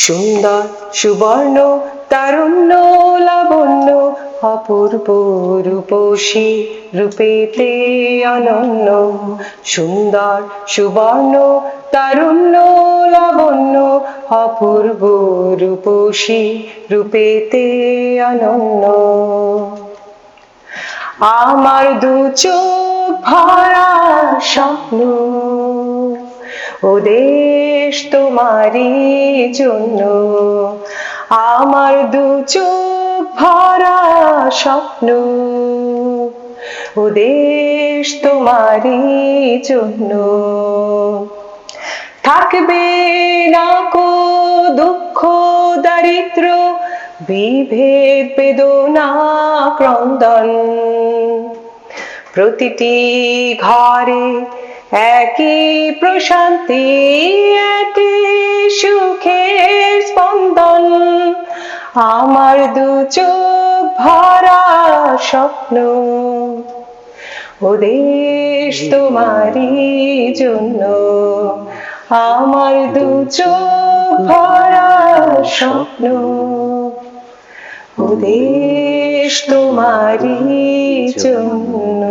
সুন্দর সুবর্ণ তারুণ্য লাবণ্য অপূর্ব রূপসী রূপেতে অনন্য। সুন্দর সুবর্ণ তারুণ্য লাবণ্য অপূর্ব রূপসী রূপেতে অনন্য। আমার দু চোখ ভরা স্বপ্ন, ও দেশ তোমারই জন্য। আমার দু চোখ ভরা স্বপ্ন, ও দেশ তোমারই জন্য। থাকবে না কো দুঃখ দারিদ্র, বিভেদ বেদনা ক্রন্দন। প্রতিটি ঘরে একই প্রশান্তি, একই সুখের স্পন্দন। আমার দু চোখ ভরা স্বপ্ন, ও দেশ তোমারই জন্য। আমার দু চোখ ভরা স্বপ্ন, ও দেশ তোমারই জন্য।